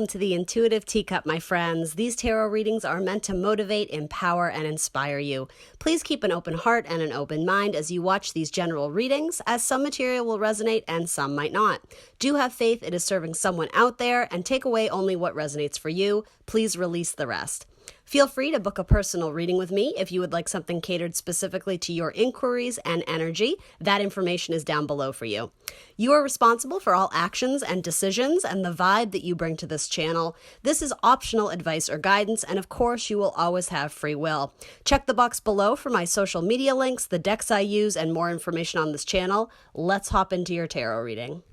Welcome to the Intuitive Teacup, my friends. These tarot readings are meant to motivate, empower, and inspire you. Please keep an open heart and an open mind as you watch these general readings, as some material will resonate and some might not. Do have faith it is serving someone out there, and take away only what resonates for you. Please release the rest. Feel free to book a personal reading with me if you would like something catered specifically to your inquiries and energy. That information is down below for you. You are responsible for all actions and decisions and the vibe that you bring to this channel. This is optional advice or guidance, and of course, you will always have free will. Check the box below for my social media links, the decks I use, and more information on this channel. Let's hop into your tarot reading.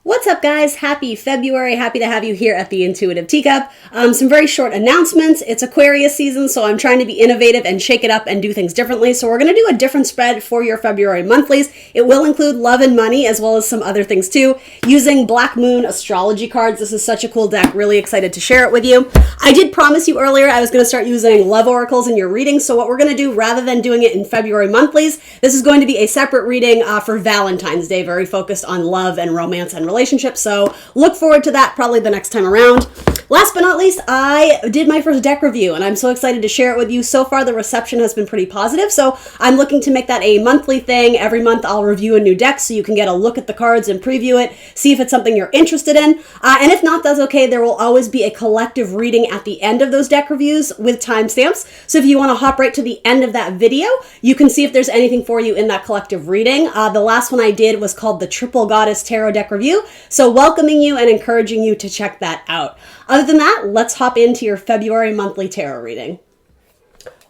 What's up, guys? Happy February. Happy to have you here at the Intuitive Teacup. Some very short announcements. It's Aquarius season, so I'm trying to be innovative and shake it up and do things differently. So we're going to do a different spread for your February monthlies. It will include love and money, as well as some other things too, using Black Moon astrology cards. This is such a cool deck. Really excited to share it with you. I did promise you earlier I was going to start using love oracles in your readings. So what we're going to do, rather than doing it in February monthlies, this is going to be a separate reading for Valentine's Day, very focused on love and romance and relationships. So look forward to that probably the next time around. Last but not least, I did my first deck review, and I'm so excited to share it with you. So far, the reception has been pretty positive, so I'm looking to make that a monthly thing. Every month, I'll review a new deck so you can get a look at the cards and preview it, see if it's something you're interested in. And if not, that's okay. There will always be a collective reading at the end of those deck reviews with timestamps. So if you want to hop right to the end of that video, you can see if there's anything for you in that collective reading. The last one I did was called the Triple Goddess Tarot Deck Review, so welcoming you and encouraging you to check that out. Other than that, let's hop into your February monthly tarot reading.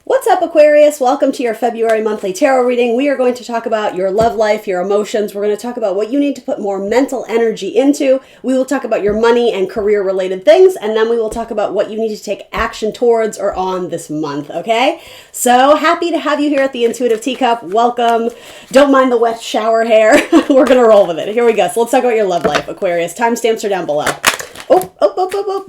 What's up, Aquarius? Welcome to your February monthly tarot reading. We are going to talk about your love life, your emotions. We're going to talk about what you need to put more mental energy into. We will talk about your money and career related things, and then we will talk about what you need to take action towards or on this month, okay? So happy to have you here at the Intuitive Teacup. Welcome. Don't mind the wet shower hair. We're going to roll with it. Here we go. So let's talk about your love life, Aquarius. Timestamps are down below.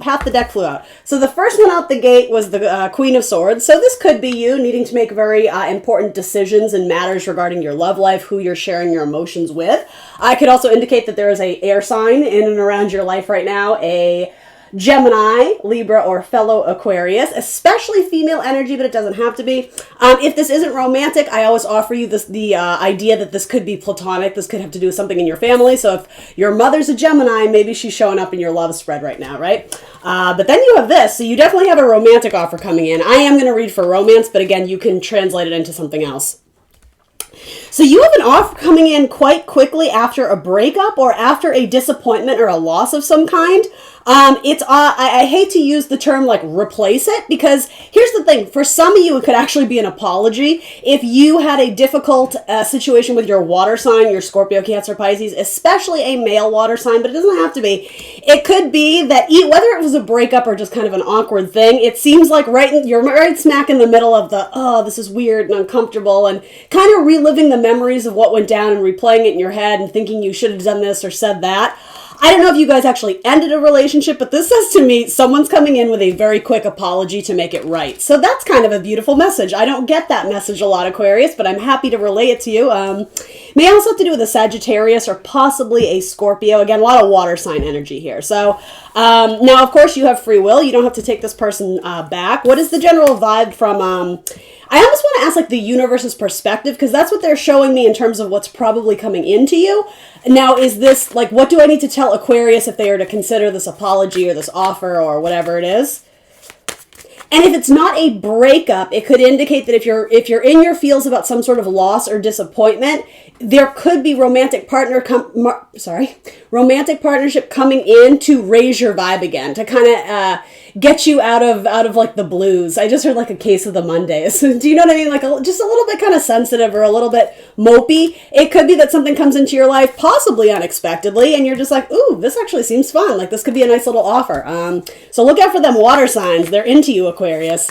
Half the deck flew out. So the first one out the gate was the Queen of Swords. So this could be you needing to make very important decisions and matters regarding your love life, who you're sharing your emotions with. I could also indicate that there is a air sign in and around your life right now, a Gemini, Libra, or fellow Aquarius, especially female energy, but it doesn't have to be. If this isn't romantic, I always offer you the idea that this could be platonic. This could have to do with something in your family. So if your mother's a Gemini, maybe she's showing up in your love spread right now, right? But then you have this, so you definitely have a romantic offer coming in. I am going to read for romance, but again, you can translate it into something else. So you have an offer coming in quite quickly after a breakup or after a disappointment or a loss of some kind. I hate to use the term like replace it, because here's the thing. For some of you, it could actually be an apology. If you had a difficult situation with your water sign, your Scorpio, Cancer, Pisces, especially a male water sign, but it doesn't have to be. It could be that whether it was a breakup or just kind of an awkward thing, it seems like you're right smack in the middle of the, oh, this is weird and uncomfortable, and kind of reliving the memories of what went down and replaying it in your head and thinking you should have done this or said that. I don't know if you guys actually ended a relationship, but this says to me someone's coming in with a very quick apology to make it right. So that's kind of a beautiful message. I don't get that message a lot, Aquarius, but I'm happy to relay it to you. May also have to do with a Sagittarius or possibly a Scorpio. Again, a lot of water sign energy here. So now, of course, you have free will. You don't have to take this person back. What is the general vibe from... I almost want to ask like the universe's perspective, because that's what they're showing me in terms of what's probably coming into you. Now, is this like, what do I need to tell Aquarius if they are to consider this apology or this offer or whatever it is? And if it's not a breakup, it could indicate that if you're in your feels about some sort of loss or disappointment, there could be romantic partnership coming in to raise your vibe again, to kind of get you out of like the blues. I just heard like a case of the Mondays. Do you know what I mean? Like just a little bit kind of sensitive or a little bit mopey. It could be that something comes into your life possibly unexpectedly, and you're just like, ooh, this actually seems fun. Like this could be a nice little offer. So look out for them water signs. They're into you, Aquarius.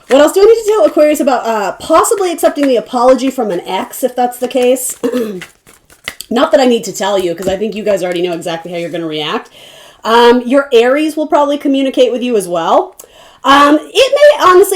What else do I need to tell Aquarius about? Possibly accepting the apology from an ex, if that's the case. Not that I need to tell you, because I think you guys already know exactly how you're going to react. Your Aries will probably communicate with you as well.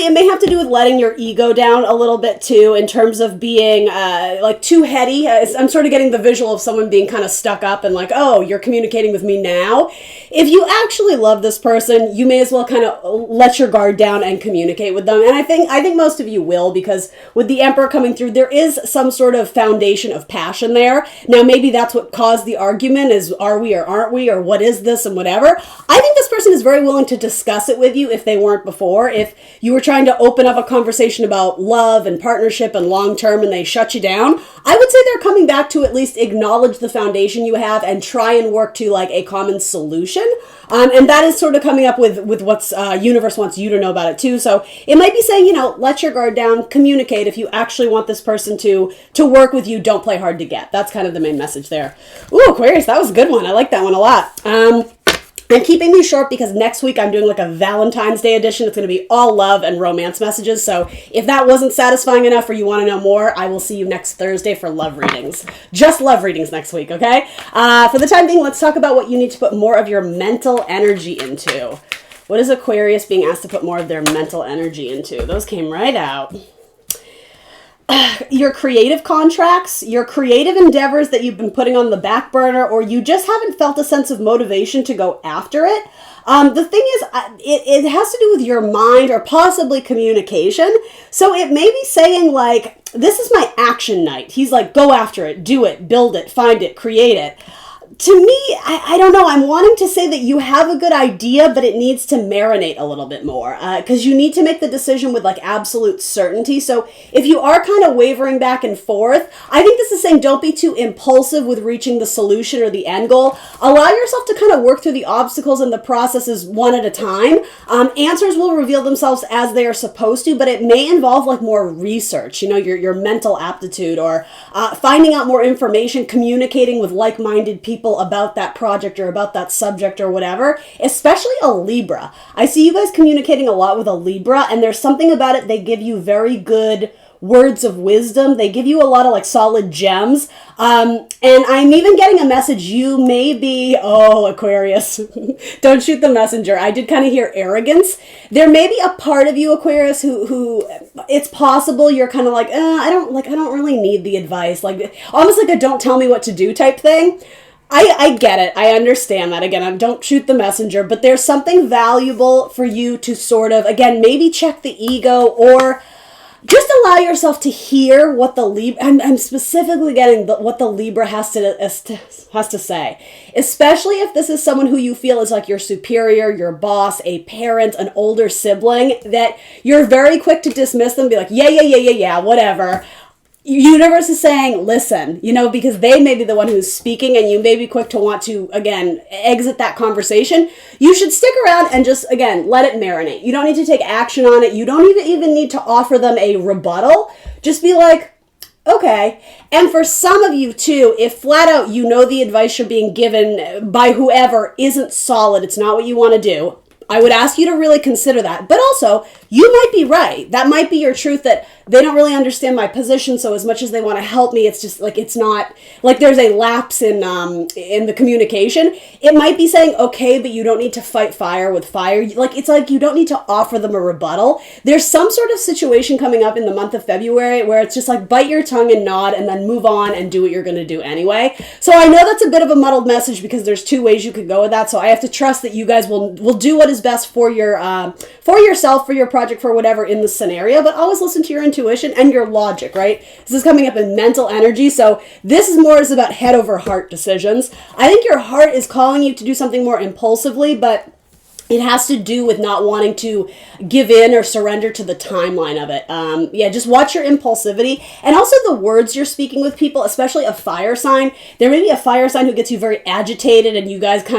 It may have to do with letting your ego down a little bit too, in terms of being like too heady. I'm sort of getting the visual of someone being kind of stuck up and like, oh, you're communicating with me now. If you actually love this person, you may as well kind of let your guard down and communicate with them. And I think most of you will, because with the Emperor coming through, there is some sort of foundation of passion there. Now, maybe that's what caused the argument, is are we or aren't we, or what is this and whatever. I think this person is very willing to discuss it with you if they weren't before. If you were trying to open up a conversation about love and partnership and long term and they shut you down, I would say they're coming back to at least acknowledge the foundation you have and try and work to like a common solution. And that is sort of coming up with what's universe wants you to know about it too. So it might be saying, let your guard down, communicate. If you actually want this person to work with you, don't play hard to get. That's kind of the main message there. Ooh, Aquarius, that was a good one. I like that one a lot. I'm keeping these short because next week I'm doing like a Valentine's Day edition. It's going to be all love and romance messages. So if that wasn't satisfying enough or you want to know more, I will see you next Thursday for love readings. Just love readings next week, okay? For the time being, let's talk about what you need to put more of your mental energy into. What is Aquarius being asked to put more of their mental energy into? Those came right out. Your creative contracts, your creative endeavors that you've been putting on the back burner, or you just haven't felt a sense of motivation to go after it. The thing is, it has to do with your mind or possibly communication. So it may be saying like, this is my action night. He's like, go after it, do it, build it, find it, create it. To me, I don't know, I'm wanting to say that you have a good idea, but it needs to marinate a little bit more, because you need to make the decision with like absolute certainty. So if you are kind of wavering back and forth, I think this is saying don't be too impulsive with reaching the solution or the end goal. Allow yourself to kind of work through the obstacles and the processes one at a time. Answers will reveal themselves as they are supposed to, but it may involve like more research, your mental aptitude, or finding out more information, communicating with like-minded people about that project or about that subject or whatever, especially a Libra. I see you guys communicating a lot with a Libra, and there's something about it, they give you very good words of wisdom. They give you a lot of like solid gems. And I'm even getting a message, you may be, Aquarius, don't shoot the messenger. I did kind of hear arrogance. There may be a part of you, Aquarius, who it's possible you're kind of like, I don't really need the advice. Like almost like a don't tell me what to do type thing. I get it. I understand that. Again, don't shoot the messenger, but there's something valuable for you to sort of, again, maybe check the ego, or just allow yourself to hear what the Libra, I'm specifically getting what the Libra has to say, especially if this is someone who you feel is like your superior, your boss, a parent, an older sibling, that you're very quick to dismiss them, be like, yeah, whatever. Universe is saying, listen, because they may be the one who's speaking and you may be quick to want to, again, exit that conversation. You should stick around and just, again, let it marinate. You don't need to take action on it. You don't even need to offer them a rebuttal. Just be like, okay. And for some of you too, if flat out the advice you're being given by whoever isn't solid, it's not what you want to do, I would ask you to really consider that. But also, you might be right. That might be your truth, that they don't really understand my position, so as much as they want to help me, it's just like, it's not, like there's a lapse in the communication. It might be saying, okay, but you don't need to fight fire with fire. Like, it's like you don't need to offer them a rebuttal. There's some sort of situation coming up in the month of February where it's just like bite your tongue and nod and then move on and do what you're going to do anyway. So I know that's a bit of a muddled message because there's two ways you could go with that. So I have to trust that you guys will do what is best for your for yourself, for your project, for whatever in the scenario, but always listen to your intuition and your logic, right? This is coming up in mental energy, so this is more is about head over heart decisions. I think your heart is calling you to do something more impulsively, but it has to do with not wanting to give in or surrender to the timeline of it. Just watch your impulsivity and also the words you're speaking with people, especially a fire sign. There may be a fire sign who gets you very agitated and you guys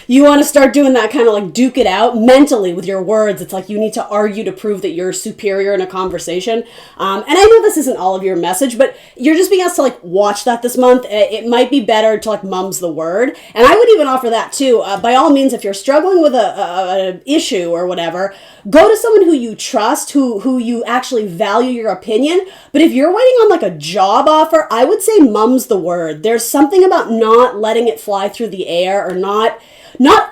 you want to start doing that kind of like duke it out mentally with your words. It's like you need to argue to prove that you're superior in a conversation. And I know this isn't all of your message, but you're just being asked to like watch that this month. It might be better to like mum's the word. And I would even offer that too. By all means, if you're struggling with a an issue or whatever, go to someone who you trust, who you actually value your opinion. But if you're waiting on like a job offer, I would say mum's the word. There's something about not letting it fly through the air, or not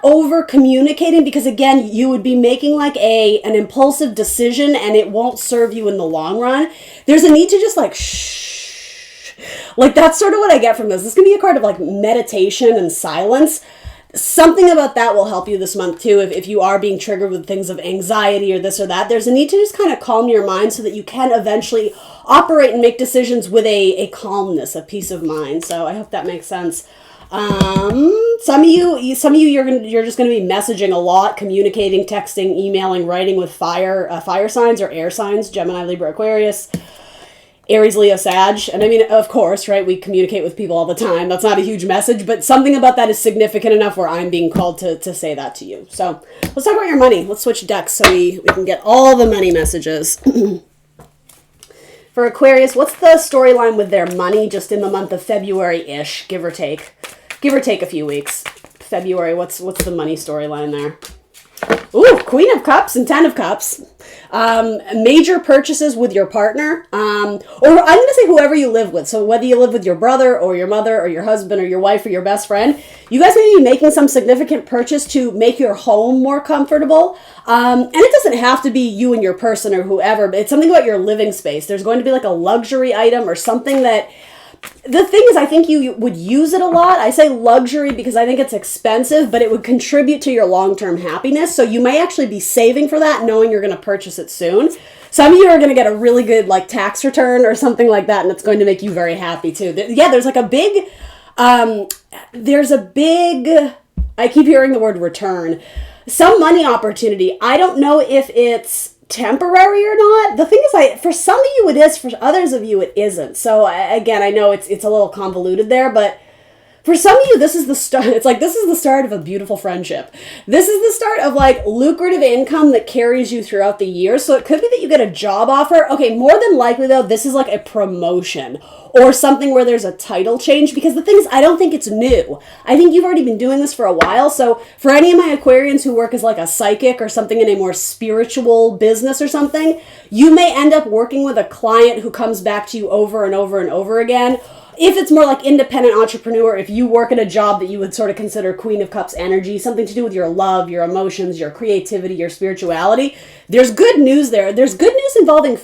over communicating, because again, you would be making like an impulsive decision and it won't serve you in the long run. There's a need to just like shh. Like that's sort of what I get from this. This can be a card of like meditation and silence. Something about that will help you this month too. If you are being triggered with things of anxiety or this or that, there's a need to just kind of calm your mind so that you can eventually operate and make decisions with a calmness, a peace of mind. So I hope that makes sense. Some of you, you're just going to be messaging a lot, communicating, texting, emailing, writing with fire signs or air signs, Gemini, Libra, Aquarius, Aries, Leo, Sag. And I mean, of course, right, we communicate with people all the time. That's not a huge message, but something about that is significant enough where I'm being called to say that to you. So let's talk about your money. Let's switch decks so we can get all the money messages. For Aquarius, what's the storyline with their money just in the month of February-ish, give or take? Give or take a few weeks. February, what's the money storyline there? Ooh, Queen of Cups and Ten of Cups. Major purchases with your partner, or I'm going to say whoever you live with. So whether you live with your brother or your mother or your husband or your wife or your best friend, you guys may be making some significant purchase to make your home more comfortable. And it doesn't have to be you and your person or whoever, but it's something about your living space. There's going to be like a luxury item or something that... The thing is, I think you would use it a lot. I say luxury because I think it's expensive, but it would contribute to your long-term happiness. So you may actually be saving for that, knowing you're going to purchase it soon. Some of you are going to get a really good like tax return or something like that, and it's going to make you very happy too. Yeah, there's like a big, I keep hearing the word return. Some money opportunity. I don't know if it's temporary or not. The thing is, for some of you it is, for others of you it isn't. So again, I know it's a little convoluted there, but for some of you, this is the start. It's like, this is the start of a beautiful friendship. This is the start of like lucrative income that carries you throughout the year. So it could be that you get a job offer. Okay, more than likely though, this is like a promotion or something where there's a title change, because the thing is, I don't think it's new. I think you've already been doing this for a while. So for any of my Aquarians who work as like a psychic or something in a more spiritual business or something, you may end up working with a client who comes back to you over and over and over again. If it's more like independent entrepreneur, if you work at a job that you would sort of consider Queen of Cups energy, something to do with your love, your emotions, your creativity, your spirituality, there's good news there. There's good news involving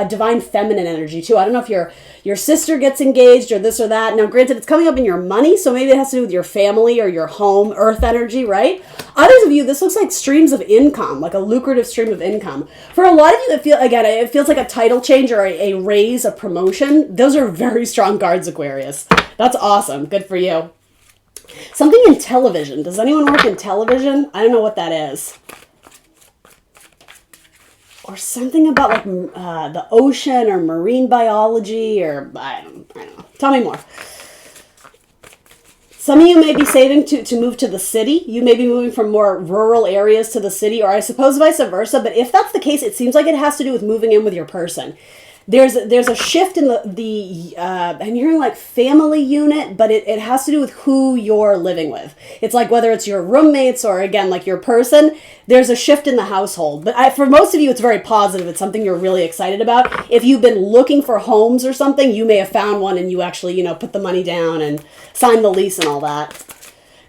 divine feminine energy too. I don't know if your sister gets engaged or this or that. Now, granted, it's coming up in your money, so maybe it has to do with your family or your home, earth energy, right? Others of you, this looks like streams of income, like a lucrative stream of income. For a lot of you, it feels like a title change or a raise, a promotion. Those are very strong cards, Aquarius. That's awesome. Good for you. Something in television. Does anyone work in television? I don't know what that is. Or something about like the ocean or marine biology, or I don't know. Tell me more. Some of you may be saving to move to the city. You may be moving from more rural areas to the city, or I suppose vice versa. But if that's the case, it seems like it has to do with moving in with your person. There's a shift in the I'm hearing like family unit, but it has to do with who you're living with. It's like whether it's your roommates or, again, like your person, there's a shift in the household. But for most of you, it's very positive. It's something you're really excited about. If you've been looking for homes or something, you may have found one and you actually, put the money down and sign the lease and all that.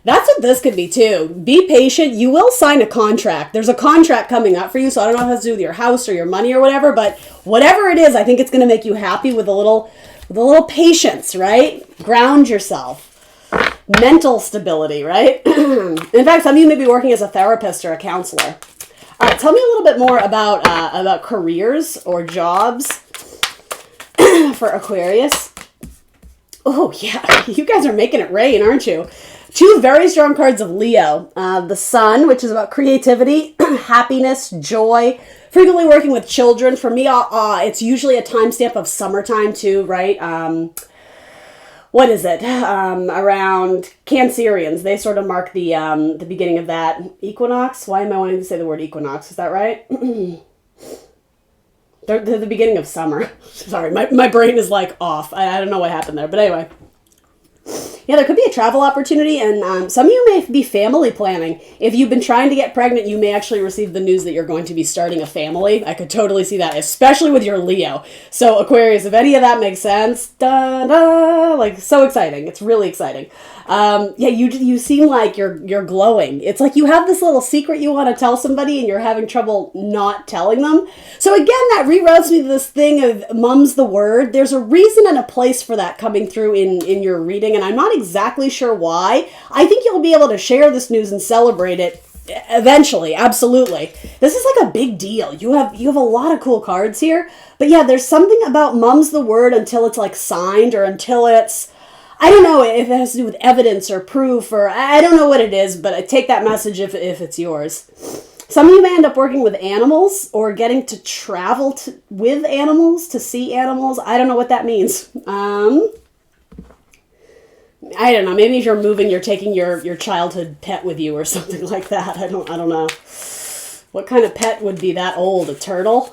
That's what this could be too. Be patient. You will sign a contract. There's a contract coming up for you, so I don't know if it has to do with your house or your money or whatever, but whatever it is, I think it's going to make you happy with a little patience, right? Ground yourself. Mental stability, right? In fact, some of you may be working as a therapist or a counselor. All right, tell me a little bit more about careers or jobs for Aquarius. Oh, yeah. You guys are making it rain, aren't you? Two very strong cards of Leo. The Sun, which is about creativity, happiness, joy, frequently working with children. For me, it's usually a timestamp of summertime too, right? What is it? Around Cancerians. They sort of mark the beginning of that equinox. Why am I wanting to say the word equinox? Is that right? They're the beginning of summer. Sorry, my brain is like off. I don't know what happened there. But anyway. Yeah, there could be a travel opportunity, and some of you may be family planning. If you've been trying to get pregnant, you may actually receive the news that you're going to be starting a family. I could totally see that, especially with your Leo. So Aquarius, if any of that makes sense, like so exciting. It's really exciting. Yeah, you seem like you're glowing. It's like you have this little secret you want to tell somebody and you're having trouble not telling them. So again, that reroutes me to this thing of mum's the word. There's a reason and a place for that coming through in your reading, and I'm not exactly sure why. I think you'll be able to share this news and celebrate it eventually. Absolutely. This is like a big deal. You have a lot of cool cards here. But yeah, there's something about mum's the word until it's like signed or until it's, I don't know if it has to do with evidence or proof, or I don't know what it is, but I take that message if it's yours. Some of you may end up working with animals or getting to travel with animals to see animals. I don't know what that means. I don't know. Maybe if you're moving, you're taking your childhood pet with you or something like that. I don't know. What kind of pet would be that old? A turtle?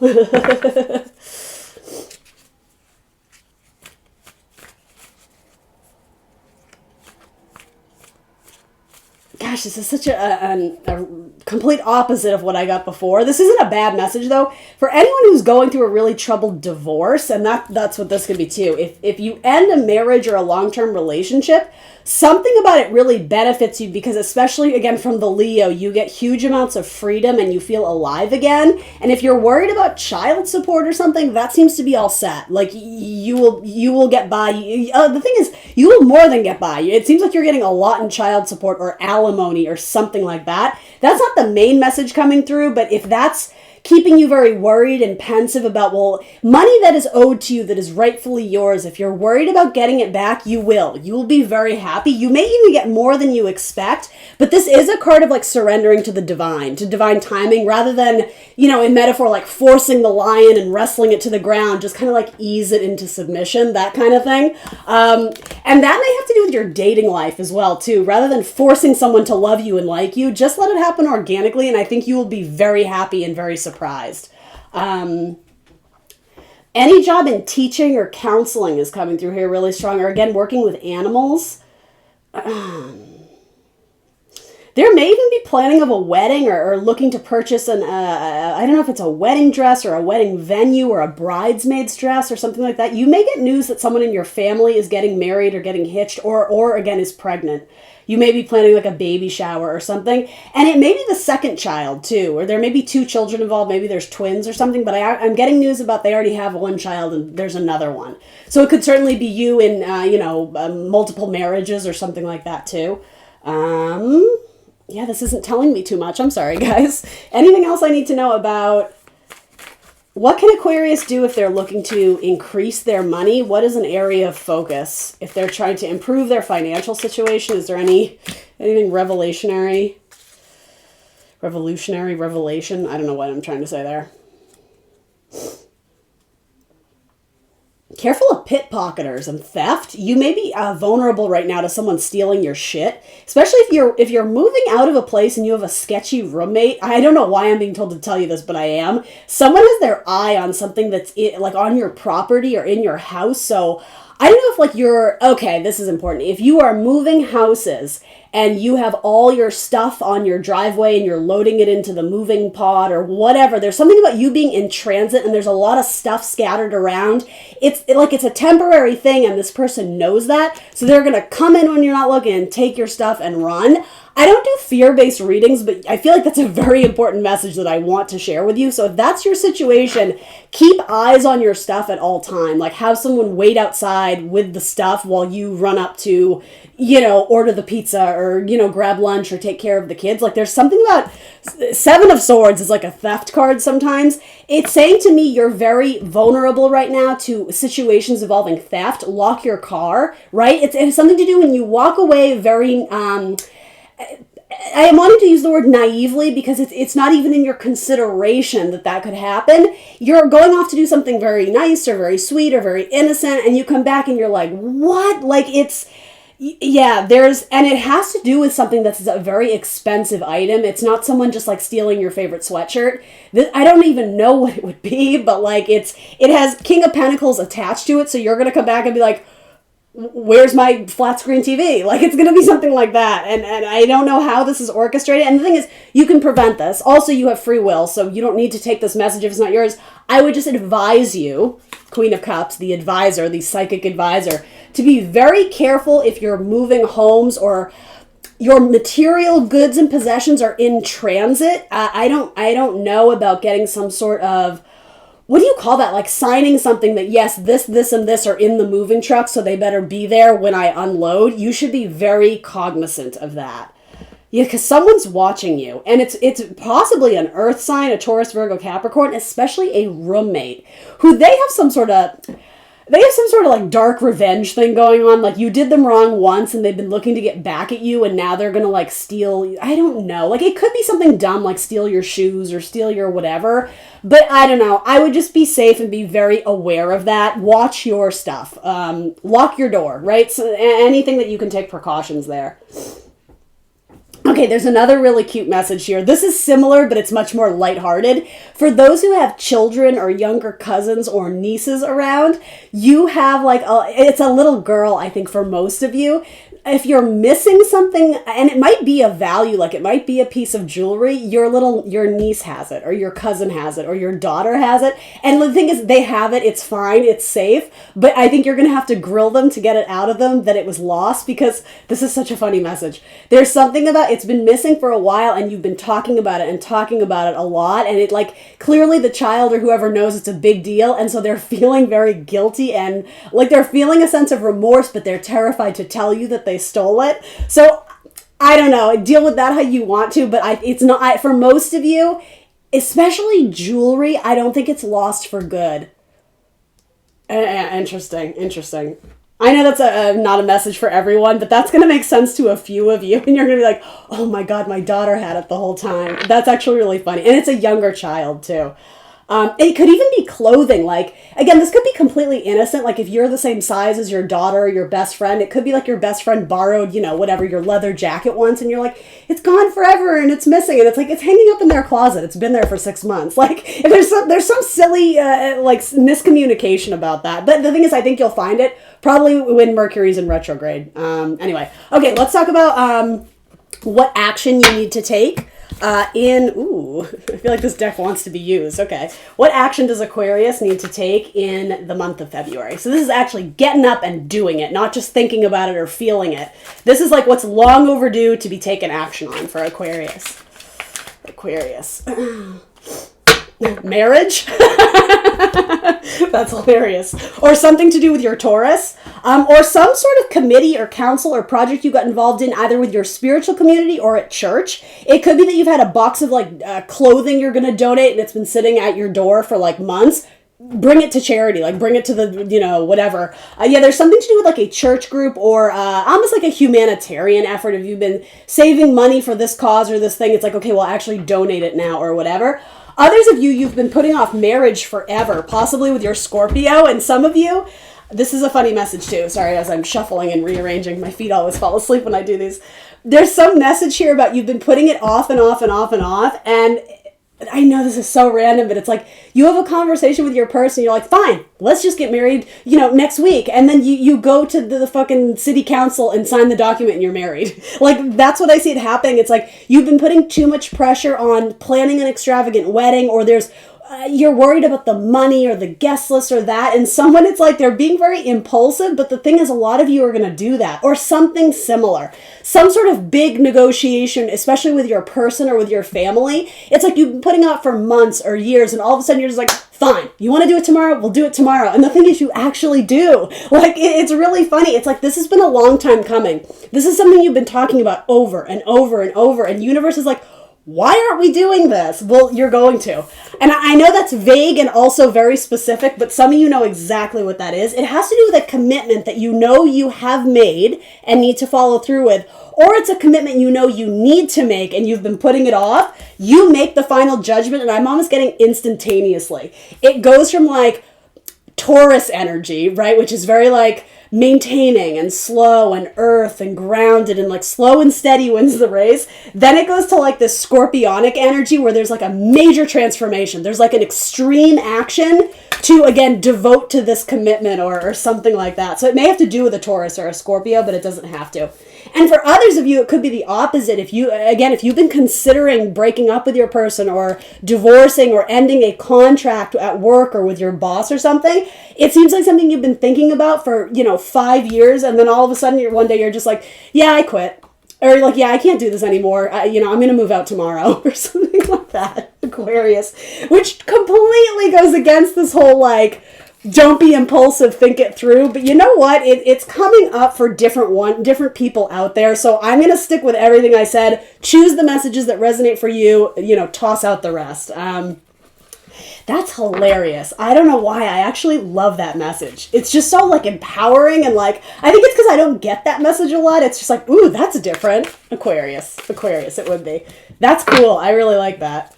Gosh, this is such a complete opposite of what I got before. This isn't a bad message, though. For anyone who's going through a really troubled divorce, and that's what this could be, too. If you end a marriage or a long-term relationship, something about it really benefits you because, especially, again, from the Leo, you get huge amounts of freedom and you feel alive again. And if you're worried about child support or something, that seems to be all set. Like, you will get by. The thing is, you will more than get by. It seems like you're getting a lot in child support or alimony or something like that. That's not the main message coming through, but if that's keeping you very worried and pensive about, well, money that is owed to you that is rightfully yours, if you're worried about getting it back, you will. You will be very happy. You may even get more than you expect, but this is a card of like surrendering to the divine, to divine timing, rather than, in metaphor, like forcing the lion and wrestling it to the ground, just kind of like ease it into submission, that kind of thing. And that may have to do with your dating life as well, too. Rather than forcing someone to love you and like you, just let it happen organically, and I think you will be very happy and very surprised. Any job in teaching or counseling is coming through here really strong, or again, working with animals. There may even be planning of a wedding or looking to purchase I don't know if it's a wedding dress or a wedding venue or a bridesmaid's dress or something like that. You may get news that someone in your family is getting married or getting hitched or again, is pregnant. You may be planning like a baby shower or something. And it may be the second child too, or there may be two children involved. Maybe there's twins or something, but I'm getting news about they already have one child and there's another one. So it could certainly be you in, multiple marriages or something like that too. Yeah, this isn't telling me too much. I'm sorry, guys. Anything else I need to know about? What can Aquarius do if they're looking to increase their money? What is an area of focus? If they're trying to improve their financial situation, is there anything revolutionary? Revelation? I don't know what I'm trying to say there. Careful of pickpocketers and theft. You may be vulnerable right now to someone stealing your shit, especially if you're moving out of a place and you have a sketchy roommate. I don't know why I'm being told to tell you this, but I am. Someone has their eye on something that's like on your property or in your house. So I don't know if this is important. If you are moving houses and you have all your stuff on your driveway and you're loading it into the moving pod or whatever, there's something about you being in transit and there's a lot of stuff scattered around. It's a temporary thing and this person knows that. So they're going to come in when you're not looking and take your stuff and run. I don't do fear-based readings, but I feel like that's a very important message that I want to share with you. So if that's your situation, keep eyes on your stuff at all time. Like have someone wait outside with the stuff while you run up to, order the pizza or, grab lunch or take care of the kids. Like there's something about Seven of Swords is like a theft card sometimes. It's saying to me you're very vulnerable right now to situations involving theft. Lock your car, right? It has something to do when you walk away very... I am wanting to use the word naively because it's not even in your consideration that could happen. You're going off to do something very nice or very sweet or very innocent and you come back and you're like, what? Like and it has to do with something that's a very expensive item. It's not someone just like stealing your favorite sweatshirt. I don't even know what it would be, but like it has King of Pentacles attached to it. So you're going to come back and be like, where's my flat screen TV? Like, it's going to be something like that. And I don't know how this is orchestrated. And the thing is, you can prevent this. Also, you have free will, so you don't need to take this message if it's not yours. I would just advise you, Queen of Cups, the advisor, the psychic advisor, to be very careful if you're moving homes or your material goods and possessions are in transit. I don't know about getting some sort of, what do you call that? Like signing something that, yes, this, and this are in the moving truck, so they better be there when I unload. You should be very cognizant of that. Yeah, because someone's watching you. And it's possibly an earth sign, a Taurus, Virgo, Capricorn, especially a roommate, who they have some sort of like dark revenge thing going on. Like, you did them wrong once and they've been looking to get back at you, and now they're gonna like steal, I don't know, like it could be something dumb like steal your shoes or steal your whatever, but I don't know. I would just be safe and be very aware of that. Watch your stuff. Lock your door, right? So anything that you can take precautions there. Okay, there's another really cute message here. This is similar, but it's much more lighthearted. For those who have children or younger cousins or nieces around, you have like, it's a little girl, I think, for most of you. If you're missing something, and it might be a value, like it might be a piece of jewelry, your niece has it, or your cousin has it, or your daughter has it. And the thing is, they have it, it's fine, it's safe, but I think you're going to have to grill them to get it out of them that it was lost, because this is such a funny message. There's something about, it's been missing for a while, and you've been talking about it a lot, and it like, clearly the child or whoever knows it's a big deal, and so they're feeling very guilty, and like they're feeling a sense of remorse, but they're terrified to tell you that they stole it. So I don't know, deal with that how you want to, but it's not, for most of you, especially jewelry, I don't think it's lost for good. Interesting. I know that's not a message for everyone, but that's going to make sense to a few of you, and you're going to be like, oh my god, my daughter had it the whole time. That's actually really funny, and it's a younger child too. It could even be clothing. Like, again, this could be completely innocent. Like, if you're the same size as your daughter or your best friend, it could be like your best friend borrowed, whatever, your leather jacket once, and you're like, it's gone forever and it's missing. And it's like, it's hanging up in their closet. It's been there for 6 months. Like, if there's some silly, like, miscommunication about that. But the thing is, I think you'll find it probably when Mercury's in retrograde. Anyway, okay, let's talk about what action you need to take. I feel like this deck wants to be used. Okay. What action does Aquarius need to take in the month of February? So this is actually getting up and doing it, not just thinking about it or feeling it. This is like what's long overdue to be taken action on for Aquarius. Marriage? That's hilarious. Or something to do with your Taurus. Or some sort of committee or council or project you got involved in, either with your spiritual community or at church. It could be that you've had a box of like clothing you're going to donate, and it's been sitting at your door for like months. Bring it to charity, like bring it to the, whatever. There's something to do with like a church group or almost like a humanitarian effort. If you've been saving money for this cause or this thing, it's like, okay, well, actually donate it now or whatever. Others of you, you've been putting off marriage forever, possibly with your Scorpio, and some of you, this is a funny message too. Sorry, as I'm shuffling and rearranging, my feet always fall asleep when I do these. There's some message here about you've been putting it off and off and off and off, and I know this is so random, but it's like you have a conversation with your person, you're like, fine, let's just get married, next week. And then you go to the fucking city council and sign the document and you're married. Like, that's what I see it happening. It's like you've been putting too much pressure on planning an extravagant wedding, or you're worried about the money or the guest list or that. And someone, it's like they're being very impulsive, but the thing is, a lot of you are going to do that or something similar. Some sort of big negotiation, especially with your person or with your family. It's like you've been putting out for months or years, and all of a sudden you're just like, fine, you want to do it tomorrow? We'll do it tomorrow. And the thing is, you actually do. Like, it's really funny. It's like, this has been a long time coming. This is something you've been talking about over and over and over, and the universe is like, why aren't we doing this? Well, you're going to. And I know that's vague and also very specific, but some of you know exactly what that is. It has to do with a commitment that you know you have made and need to follow through with. Or it's a commitment you know you need to make and you've been putting it off. You make the final judgment, and I'm almost getting instantaneously. It goes from like Taurus energy, right, which is very like maintaining and slow and earth and grounded and like slow and steady wins the race. Then it goes to like this scorpionic energy where there's like a major transformation. There's like an extreme action to, again, devote to this commitment or something like that. So it may have to do with a Taurus or a Scorpio, but it doesn't have to. And for others of you, it could be the opposite. If you've been considering breaking up with your person or divorcing or ending a contract at work or with your boss or something, it seems like something you've been thinking about for, 5 years. And then all of a sudden, one day you're just like, yeah, I quit. Or like, yeah, I can't do this anymore. I'm going to move out tomorrow or something like that. Aquarius, which completely goes against this whole like, don't be impulsive, think it through. But you know what? It's coming up for different people out there. So I'm going to stick with everything I said. Choose the messages that resonate for you. Toss out the rest. That's hilarious. I don't know why. I actually love that message. It's just so like empowering and like, I think it's because I don't get that message a lot. It's just like, ooh, that's different. Aquarius, it would be. That's cool. I really like that.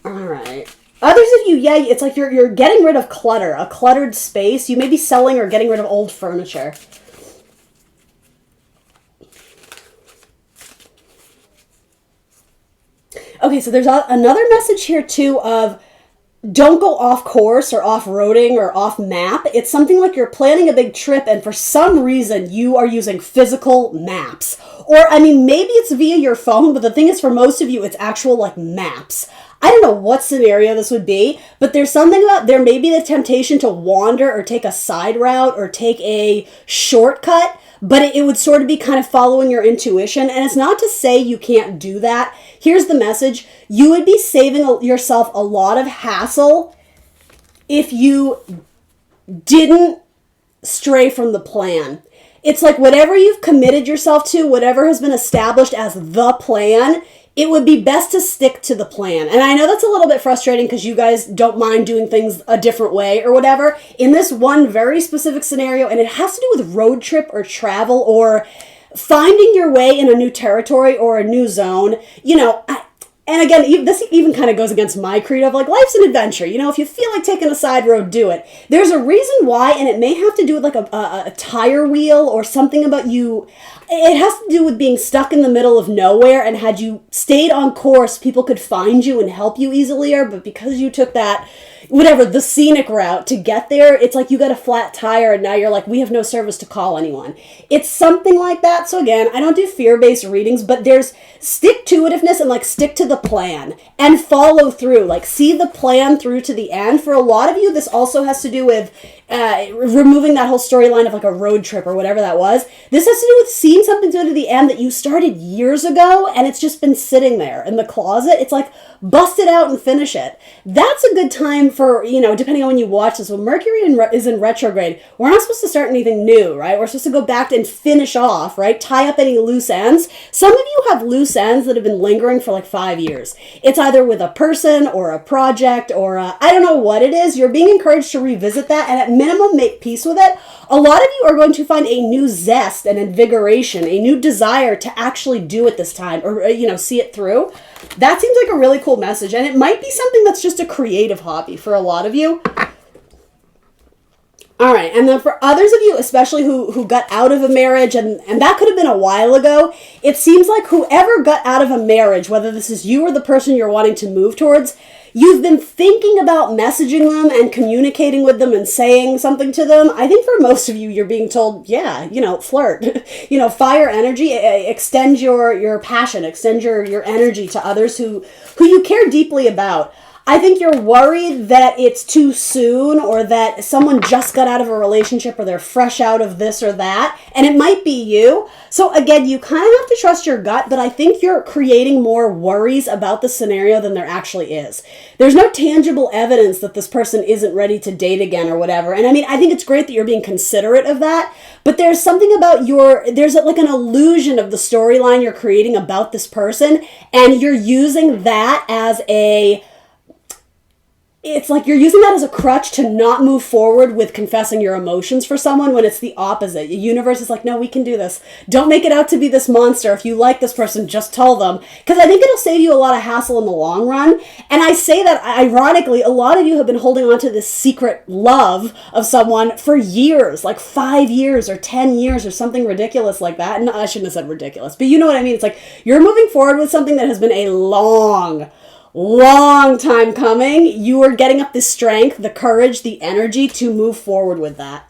All right. Others of you, yeah, it's like you're getting rid of clutter, a cluttered space. You may be selling or getting rid of old furniture. Okay, so there's another message here too of don't go off course or off-roading or off map. It's something like you're planning a big trip and for some reason you are using physical maps. Or, maybe it's via your phone, but the thing is for most of you, it's actual like maps. I don't know what scenario this would be, but there's something about, there may be the temptation to wander or take a side route or take a shortcut, but it would sort of be kind of following your intuition. And it's not to say you can't do that. Here's the message. You would be saving yourself a lot of hassle if you didn't stray from the plan. It's like whatever you've committed yourself to, whatever has been established as the plan, it would be best to stick to the plan. And I know that's a little bit frustrating because you guys don't mind doing things a different way or whatever. In this one very specific scenario, and it has to do with road trip or travel or finding your way in a new territory or a new zone, and again, this even kind of goes against my creed of like, life's an adventure. If you feel like taking a side road, do it. There's a reason why, and it may have to do with like a tire wheel or something about you. It has to do with being stuck in the middle of nowhere, and had you stayed on course, people could find you and help you easier. But because you took that, the scenic route to get there, it's like you got a flat tire and now you're like, we have no service to call anyone. It's something like that. So again, I don't do fear-based readings, but there's stick-to-itiveness and like stick to the plan and follow through. Like see the plan through to the end. For a lot of you, this also has to do with removing that whole storyline of like a road trip or whatever that was. This has to do with seeing something through to the end that you started years ago and it's just been sitting there in the closet. It's like, bust it out and finish it. That's a good time for, depending on when you watch this. When Mercury is in retrograde, we're not supposed to start anything new, right? We're supposed to go back and finish off, right? Tie up any loose ends. Some of you have loose ends that have been lingering for like 5 years. It's either with a person or a project or I don't know what it is. You're being encouraged to revisit that and at minimum make peace with it. A lot of you are going to find a new zest and invigoration, a new desire to actually do it this time or, see it through. That seems like a really cool message, and it might be something that's just a creative hobby for a lot of you. All right, and then for others of you, especially who got out of a marriage, and that could have been a while ago, it seems like whoever got out of a marriage, whether this is you or the person you're wanting to move towards, you've been thinking about messaging them and communicating with them and saying something to them. I think for most of you, you're being told, yeah, flirt, fire energy, extend your passion, extend your energy to others who you care deeply about. I think you're worried that it's too soon or that someone just got out of a relationship or they're fresh out of this or that, and it might be you. So again, you kind of have to trust your gut, but I think you're creating more worries about the scenario than there actually is. There's no tangible evidence that this person isn't ready to date again or whatever. And I think it's great that you're being considerate of that, but there's something about there's like an illusion of the storyline you're creating about this person, and you're using that as it's like you're using that as a crutch to not move forward with confessing your emotions for someone when it's the opposite. The universe is like, no, we can do this. Don't make it out to be this monster. If you like this person, just tell them. Because I think it'll save you a lot of hassle in the long run. And I say that ironically, a lot of you have been holding on to this secret love of someone for years, like 5 years or 10 years or something ridiculous like that. And I shouldn't have said ridiculous, but you know what I mean? It's like you're moving forward with something that has been a long long time coming. You are getting up the strength, the courage, the energy to move forward with that.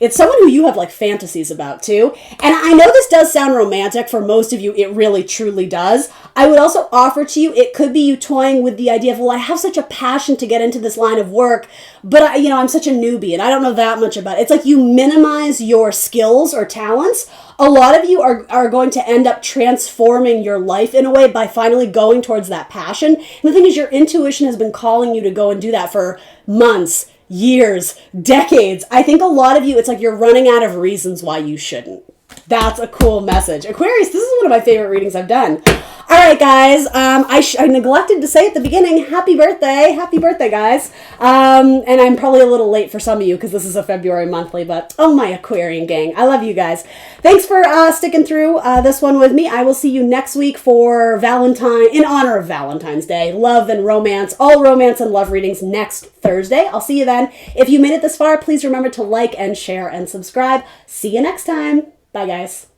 It's someone who you have like fantasies about too. And I know this does sound romantic for most of you. It really truly does. I would also offer to you, it could be you toying with the idea of, well, I have such a passion to get into this line of work, but I'm such a newbie and I don't know that much about it. It's like you minimize your skills or talents. A lot of you are going to end up transforming your life in a way by finally going towards that passion. And the thing is, your intuition has been calling you to go and do that for months, years, decades. I think a lot of you, it's like you're running out of reasons why you shouldn't. That's a cool message. Aquarius, this is one of my favorite readings I've done. All right, guys. I neglected to say at the beginning, happy birthday. Happy birthday, guys. And I'm probably a little late for some of you because this is a February monthly, but oh, my Aquarian gang. I love you guys. Thanks for sticking through this one with me. I will see you next week for in honor of Valentine's Day. Love and romance, all romance and love readings next Thursday. I'll see you then. If you made it this far, please remember to like and share and subscribe. See you next time. Bye, guys.